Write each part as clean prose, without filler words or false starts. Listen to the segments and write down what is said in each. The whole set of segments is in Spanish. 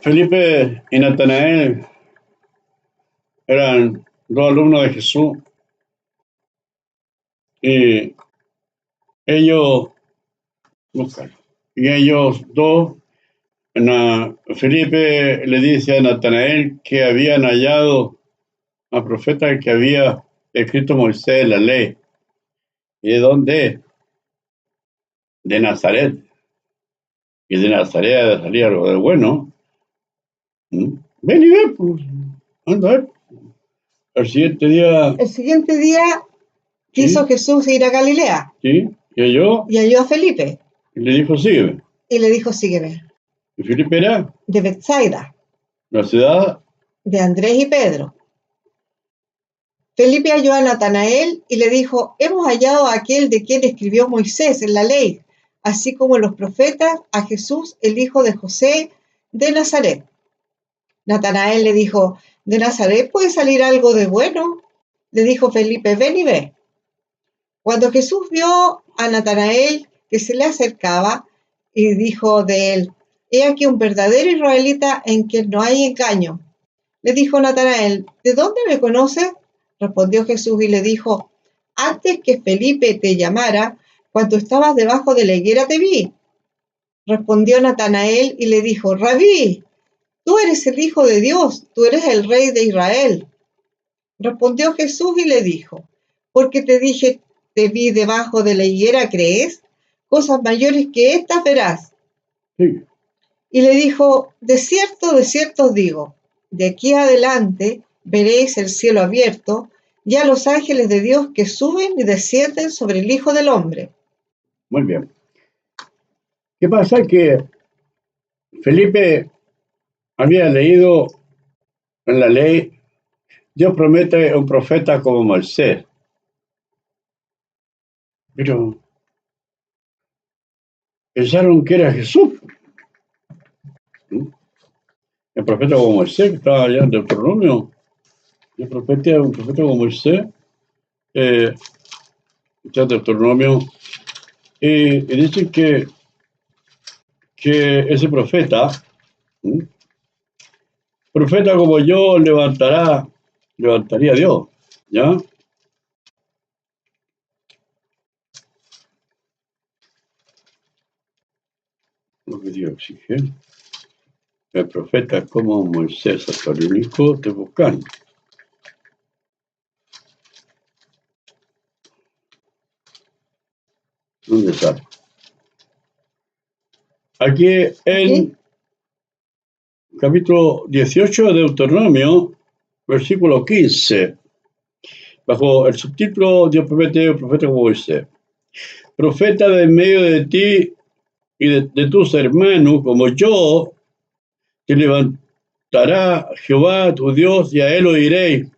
Felipe y Natanael eran dos alumnos de Jesús y ellos, y ellos dos, Felipe le dice a Natanael que habían hallado al profeta que había escrito Moisés en la ley. ¿Y de dónde? De Nazaret. Y de Nazaret salía algo de bueno. Ven y ve, pues, anda a ver. El siguiente día quiso ¿sí? Jesús ir a Galilea. Sí, y halló a Felipe. Y le dijo, sígueme. Y le dijo, sígueme. ¿Y Felipe era? De Betsaida. La ciudad de Andrés y Pedro. Felipe halló a Natanael y le dijo, hemos hallado a aquel de quien escribió Moisés en la ley, así como los profetas, a Jesús, el hijo de José, de Nazaret. Natanael le dijo, ¿de Nazaret puede salir algo de bueno? Le dijo Felipe, ven y ve. Cuando Jesús vio a Natanael que se le acercaba, y dijo de él, he aquí un verdadero israelita en quien no hay engaño. Le dijo Natanael, ¿de dónde me conoces? Respondió Jesús y le dijo, antes que Felipe te llamara, cuando estabas debajo de la higuera te vi. Respondió Natanael y le dijo, Rabí, tú eres el Hijo de Dios, tú eres el Rey de Israel. Respondió Jesús y le dijo, porque te dije, te vi debajo de la higuera, ¿crees? Cosas mayores que estas verás. sí. Y le dijo, de cierto os digo, de aquí adelante veréis el cielo abierto y a los ángeles de Dios que suben y descienden sobre el Hijo del Hombre. Muy bien. ¿Qué pasa? Que Felipe había leído en la ley, Dios promete un profeta como Moisés. Pero pensaron que era Jesús. El profeta como Moisés, que estaba allá en Deuteronomio. Un profeta como Moisés, está en Deuteronomio. Y dicen que ese profeta como yo levantaría a Dios, ¿ya? Lo que Dios exige. El profeta como Moisés hasta el único te buscan. ¿Dónde está? Aquí en capítulo 18 de Deuteronomio, versículo 15, bajo el subtítulo Dios promete un profeta como Moisés. Profeta de en medio de ti y de tus hermanos como yo, te levantará Jehová tu Dios y a él oiréis,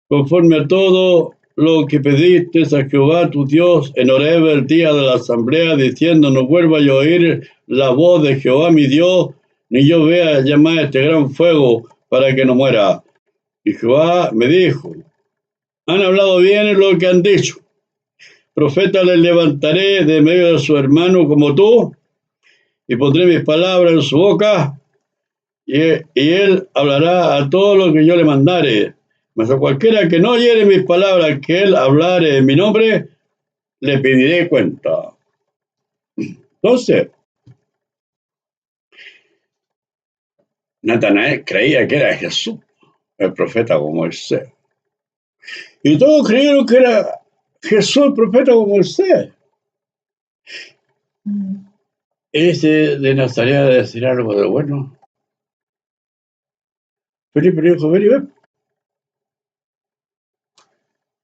conforme a todo lo que pediste a Jehová tu Dios en Horeb el día de la asamblea, diciendo, no vuelva yo a oír la voz de Jehová mi Dios, ni yo vea llamar este gran fuego para que no muera. Y Jehová me dijo, han hablado bien en lo que han dicho. Profeta les levantaré de medio de su hermano como tú, y pondré mis palabras en su boca, y él hablará a todo lo que yo le mandare. Mas a cualquiera que no oyere mis palabras que él hablare en mi nombre, le pediré cuenta. Entonces, Natanael creía que era Jesús, el profeta como Moisés. Y todos creyeron que era Jesús, el profeta como Moisés. Ese de Nazaret de decir algo de bueno. Felipe le dijo, ven y ve.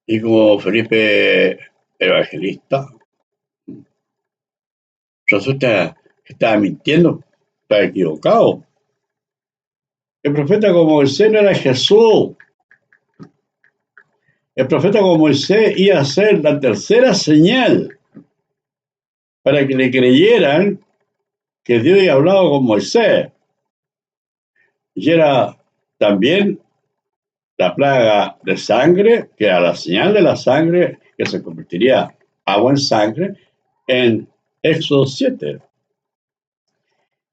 Y como Felipe evangelista, resulta que estaba mintiendo, estaba equivocado. El profeta como Moisés no era Jesús. El profeta como Moisés iba a ser la tercera señal para que le creyeran que Dios había hablado con Moisés. Y era también la plaga de sangre, que era la señal de la sangre, que se convertiría agua en sangre, en Éxodo 7.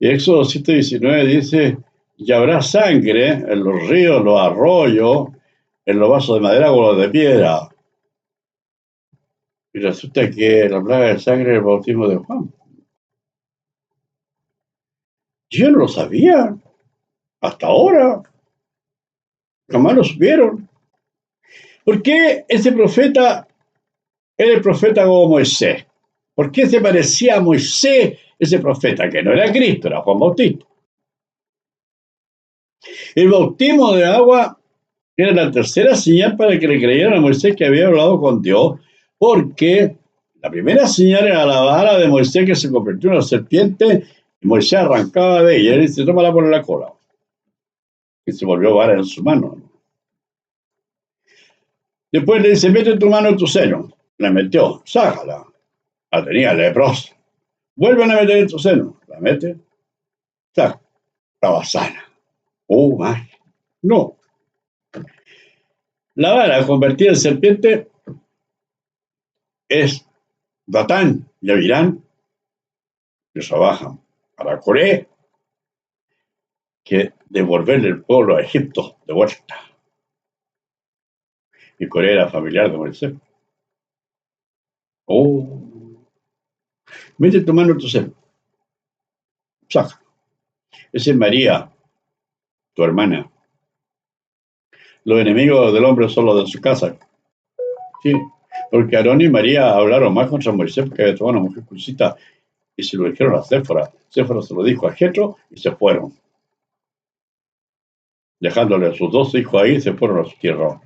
Y Éxodo 7:19 dice, y habrá sangre en los ríos, los arroyos, en los vasos de madera o los de piedra. Y resulta que la plaga de sangre es el bautismo de Juan. Yo no lo sabía, hasta ahora, jamás lo supieron. ¿Por qué ese profeta era el profeta como Moisés? ¿Por qué se parecía a Moisés ese profeta? Que no era Cristo, era Juan Bautista. El bautismo de agua era la tercera señal para que le creyeran a Moisés que había hablado con Dios, porque la primera señal era la vara de Moisés que se convirtió en una serpiente y Moisés arrancaba de ella y dice, tómala por la cola. Y se volvió vara en su mano. Después le dice, mete tu mano en tu seno. La metió, sácala. La tenía leprosa. Vuelven a meter en tu seno. La mete, saca. Estaba sana. Oh, magia. No. La vara convertida en serpiente es Datán y Abirán, que trabajan para Coré, que devolverle el pueblo a Egipto de vuelta. Y Coré era familiar de Moisés. Oh, mete tu mano en tu seno. Saca. Esa es María, tu hermana. Los enemigos del hombre son los de su casa. Sí, porque Aarón y María hablaron más contra Moisés porque había tomado una mujer cursita y se lo dijeron a Séfora. Séfora se lo dijo a Jetro y se fueron. Dejándole a sus dos hijos ahí, se fueron a su tierra.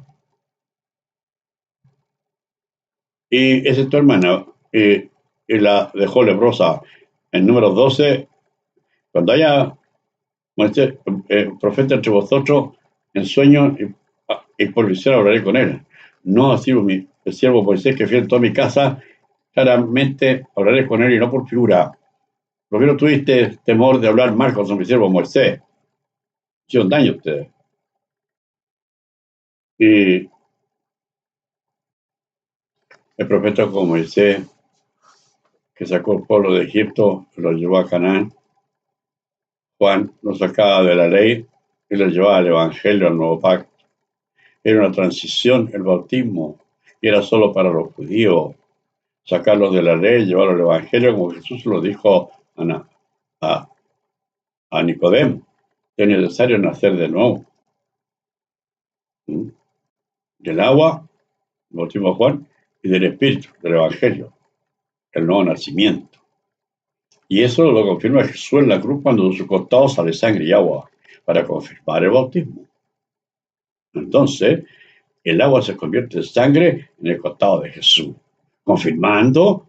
Y esa es tu hermana, y la dejó leprosa en número 12. Cuando haya Moisés, profeta entre vosotros, en sueño y por visión hablaré con él. No así el siervo Moisés que fiel en toda mi casa, claramente hablaré con él y no por figura. ¿Por qué no tuviste temor de hablar mal con mi siervo Moisés? Hicieron daño a ustedes. Y el profeta como Moisés, que sacó el pueblo de Egipto, lo llevó a Canaán. Juan lo sacaba de la ley y lo llevaba al Evangelio, al Nuevo Pacto. Era una transición, el bautismo, y era solo para los judíos. Sacarlos de la ley, llevarlos al Evangelio, como Jesús lo dijo a Nicodemo. Es necesario nacer de nuevo. Del agua, el bautismo de Juan, y del Espíritu, del Evangelio, el nuevo nacimiento. Y eso lo confirma Jesús en la cruz cuando de su costado sale sangre y agua para confirmar el bautismo. Entonces, el agua se convierte en sangre en el costado de Jesús, confirmando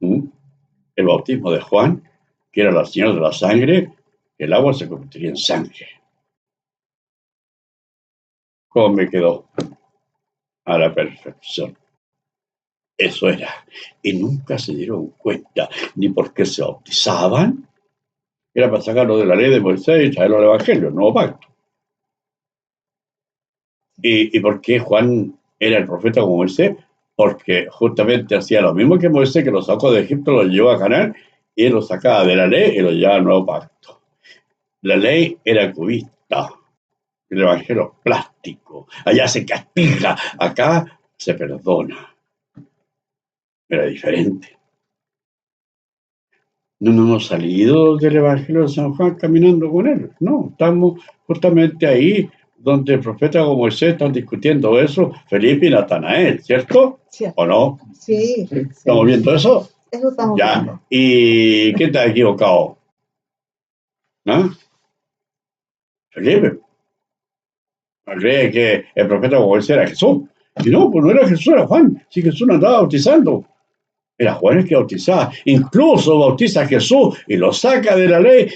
el bautismo de Juan, que era la señal de la sangre, el agua se convertiría en sangre. ¿Cómo me quedó? A la perfección. Eso era. Y nunca se dieron cuenta ni por qué se bautizaban. Era para sacarlo de la ley de Moisés y traerlo al Evangelio, el Nuevo Pacto. ¿Y por qué Juan era el profeta como Moisés? Porque justamente hacía lo mismo que Moisés, que lo sacó de Egipto, lo llevó a Canaán y lo sacaba de la ley y lo llevaba al Nuevo Pacto. La ley era cubista, el Evangelio plástico. Allá se castiga, acá se perdona. Era diferente. No nos hemos salido del Evangelio de San Juan caminando con él. No, estamos justamente ahí donde el profeta como Moisés están discutiendo eso, Felipe y Natanael, ¿cierto? Sí. ¿O no? Sí. ¿Estamos viendo eso? Eso estamos viendo. ¿Y quién está equivocado? ¿Ah? Felipe. Cree que el profeta como Moisés era Jesús. Y no, pues no era Jesús, era Juan. Si Jesús no andaba bautizando. Era Juan el que bautizaba. Incluso bautiza a Jesús y lo saca de la ley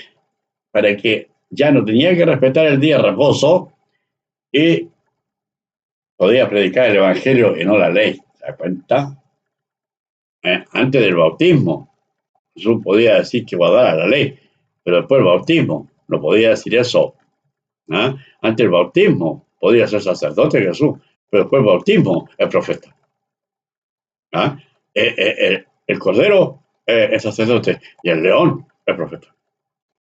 para que ya no tenía que respetar el día de reposo y podía predicar el Evangelio y no la ley. ¿Se da cuenta? Antes del bautismo, Jesús podía decir que guardara la ley, pero después del bautismo no podía decir eso. Antes del bautismo podía ser sacerdote Jesús, pero después del bautismo es profeta. El cordero es sacerdote y el león es profeta.